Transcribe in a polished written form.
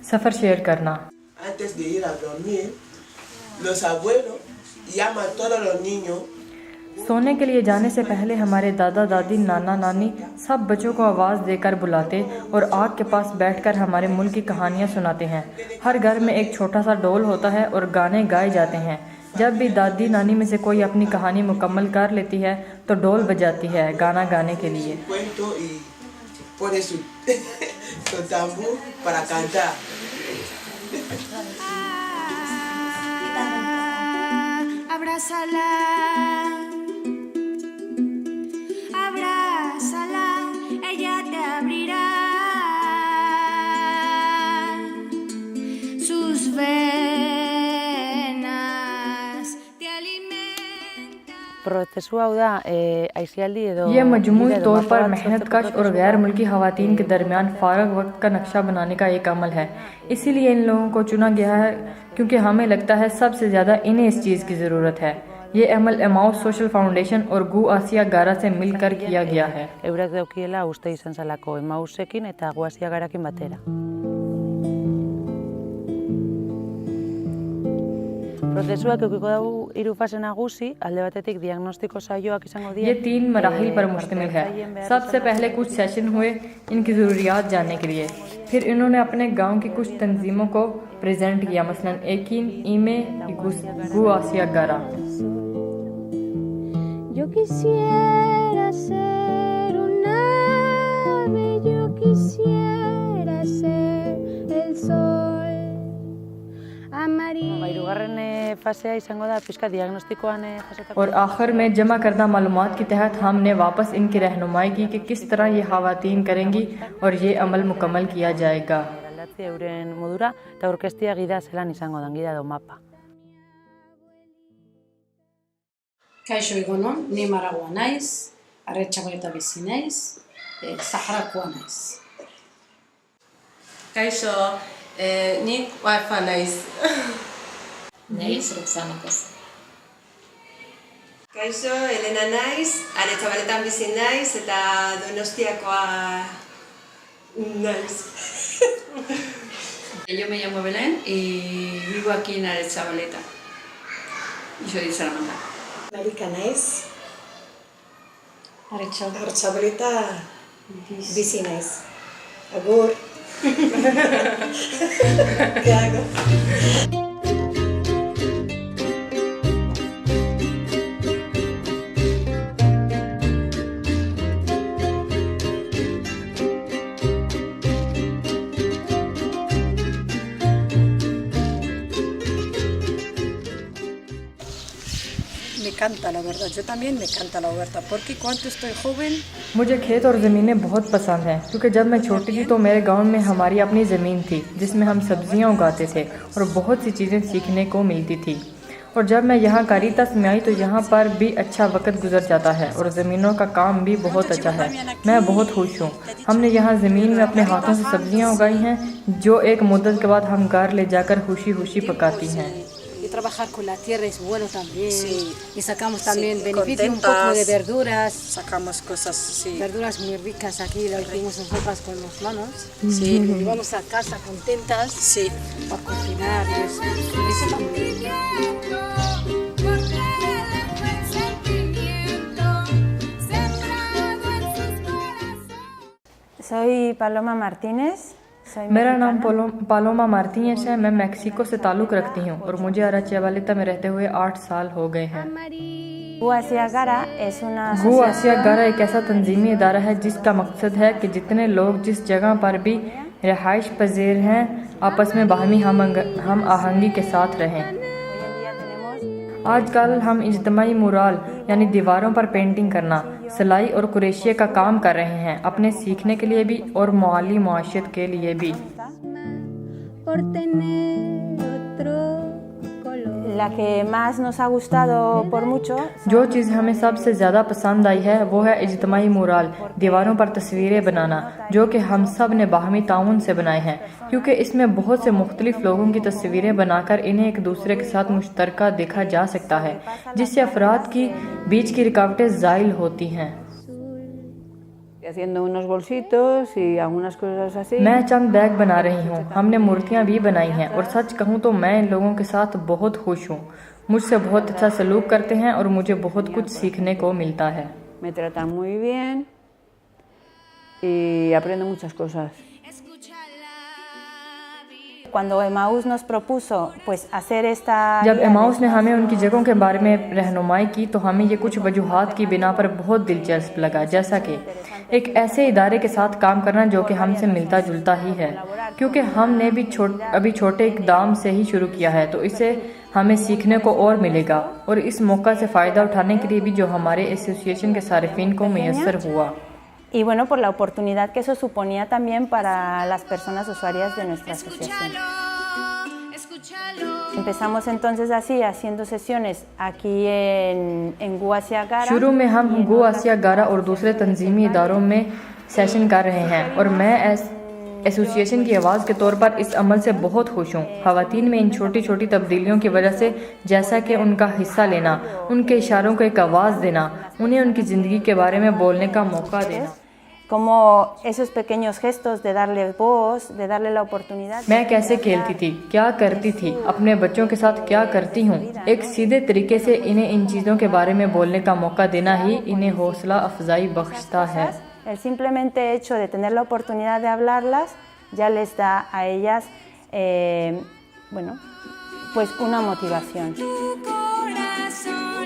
सफ़र शेयर करना। Antes de ir a dormir, los abuelos llaman a todos los niños. सोने के लिए जाने से पहले हमारे दादा दादी नाना नानी सब बच्चों को आवाज़ देकर बुलाते और आग के पास बैठकर हमारे मुल्क की कहानियाँ सुनाते हैं। हर घर में एक छोटा सा ढोल होता है और गाने गाए जाते हैं। जब भी दादी नानी में से कोई अपनी कहानी मुकम्मल कर लेती है तो ढोल बजाती है गाना गाने के लिए। Cuento y pone su tambor para cantar. Abrázala, abrázala, ella te abrirá sus venas, te alimenta. Process हौ da आइसिएलडी edo ये मजमूई तौर पर मेहनत कश और गैर मुल्की ख़वातीन के दरमियान फ़ारग वक्त का नक्शा बनाने का एक अमल है। इसीलिए इन लोगों को चुना गया है क्योंकि हमें लगता है सबसे ज़्यादा इन्हें इस चीज़ की ज़रूरत है। ये अमल एमाउस सोशल फाउंडेशन और गु आसिया गारा से मिलकर किया गया है। Eurak daukiela uste izan zalako Emausekin eta Gu Asia Garakin batera. Prozesuak edukiko dugu 3 fase nagusi, alde batetik diagnostiko saioak izango dira. ये 3 मराहिल पर मुश्तमिल है। सबसे पहले कुछ सेशन हुए इनकी ज़रूरियात जानने के लिए। फिर इन्होंने अपने गांव की कुछ तंजीमों को प्रेजेंट किया, मसलन एकिन, ईमे, गु आसिया गारा। Yo quisiera ser un ave, yo quisiera ser el sol amarillo. Hirugarren fasea izango da pizka diagnostikoan jasotako. और आखिर में जमा करदा मालूमात के तहत हमने वापस इनकी रहनुमाई की कि किस तरह ये ख़वातीन करेंगी और ये अमल मुकम्मल किया जाएगा। Aldatze euren modura eta orkestia gida zelan izango dan, gida edo mapa. Kaixo egunon, ni Maragua naiz, Arretxabaleta bizi naiz, Saharakoa naiz. Kaixo, nik Wafa naiz. Naiz, Roxana Koz. Kaixo, Elena naiz, Arretxabaletan bizi naiz eta Donostiakoa naiz. Yo me llamo Belén y vivo aquí en Aretxabaleta. Y soy de Salamanca. Marika naiz, Arretxabaleta bizi naiz. Agur. ¿Qué hago? Me encanta la verdad, yo también me encanta la huerta, porque cuando estoy joven मुझे खेत और ज़मीनें बहुत पसंद हैं क्योंकि जब मैं छोटी थी तो मेरे गांव में हमारी अपनी ज़मीन थी जिसमें हम सब्जियां उगाते थे और बहुत सी चीज़ें सीखने को मिलती थी। और जब मैं यहाँ कारीतास में आई तो यहाँ पर भी अच्छा वक्त गुजर जाता है और ज़मीनों का काम भी बहुत अच्छा है। मैं बहुत खुश हूँ। हमने यहाँ ज़मीन में अपने हाथों से सब्जियाँ उगाई हैं जो एक मुद्दत के बाद हम घर ले जाकर खुशी खुशी पकाती हैं। Y trabajar con la tierra es bueno también. Sí. Y sacamos también Sí, beneficio un contentas. poco de verduras. sacamos cosas, sí. Verduras muy ricas aquí, las hicimos nosotras con las manos. Sí. Y vamos a casa contentas Sí. para cocinar. Y eso también. Porque dejó el sentimiento sembrado en sus corazones. Soy Paloma Martínez. मेरा नाम Paloma Martinez है। मैं मैक्सिको से ताल्लुक़ रखती हूँ और मुझे अरेचाबालेटा में रहते हुए 8 साल हो गए हैं। गु आसिया गारा es una गु आसिया गारा एक ऐसा तंजीमी इदारा है जिसका मकसद है कि जितने लोग जिस जगह पर भी रिहाइश पजीर हैं आपस में बाहमी हम आहंगी के साथ रहें। आजकल हम इज्तिमाई मुराल यानी दीवारों पर पेंटिंग करना, सिलाई और कुरेशिया का काम कर रहे हैं, अपने सीखने के लिए भी और माली मुआशरत के लिए भी। Por tener otro color. La que más nos ha gustado por mucho. जो चीज़ हमें सबसे ज़्यादा पसंद आई है वो है इज्तिमाई मुराल, दीवारों पर तस्वीरें बनाना, जो कि हम सब ने बाहमी ताउन से बनाए हैं क्योंकि इसमें बहुत से मुख्तलिफ लोगों की तस्वीरें बनाकर इन्हें एक दूसरे के साथ मुश्तरका देखा जा सकता है जिससे अफराद की बीच की रुकावटें ज़ाइल होती हैं। haciendo unos bolsitos y algunas cosas así. मैं चंद बैग बना रही हूँ। हमने मूर्तियाँ भी बनाई हैं और सच कहूँ तो मैं इन लोगों के साथ बहुत खुश हूँ। मुझसे बहुत अच्छा सलूक करते हैं और मुझे बहुत कुछ सीखने को मिलता है। Me tratan muy bien y aprendo muchas cosas. Cuando Emmaús nos propuso pues hacer esta जब guía एमाउस ने हमें उनकी जगहों के बारे में रहनुमाई की तो हमें ये कुछ वजूहात की बिना पर बहुत दिलचस्प लगा, जैसा कि एक ऐसे इदारे के साथ काम करना जो कि हमसे मिलता जुलता ही है, क्योंकि हमने भी अभी छोटे इकदाम से ही शुरू किया है, तो इससे हमें सीखने को और मिलेगा और इस मौका से फ़ायदा उठाने के लिए भी जो हमारे एसोसिएशन के सारिफिन को मैसर हुआ। y bueno, por la oportunidad que eso suponía también para las personas usuarias de nuestra asociación. Empezamos entonces así, haciendo sesiones aquí en Guasia Gara. शुरू में हम गुआसिया गारा और दूसरे तंजीमी इदारों में सेशन कर रहे हैं और मैं एसोसिएशन की आवाज़ के तौर पर इस अमल से बहुत खुश हूँ। ख़वातीन में इन छोटी छोटी तब्दीलियों की वजह से, जैसा कि उनका हिस्सा लेना, उनके इशारों को एक आवाज़ देना, उन्हें उनकी ज़िंदगी के बारे में बोलने का मौका देना, Como esos pequeños gestos de darle voz, de darle la oportunidad. मैं कैसे खेलती थी, क्या करती थी, अपने बच्चों के साथ क्या करती हूँ, एक सीधे तरीके से इन्हें इन चीज़ों के बारे में बोलने का मौका देना ही इन्हें हौसला अफजाई बख्शता है। El simplemente hecho de tener la oportunidad de hablarlas ya les da a ellas, bueno, pues una motivación. Tu corazón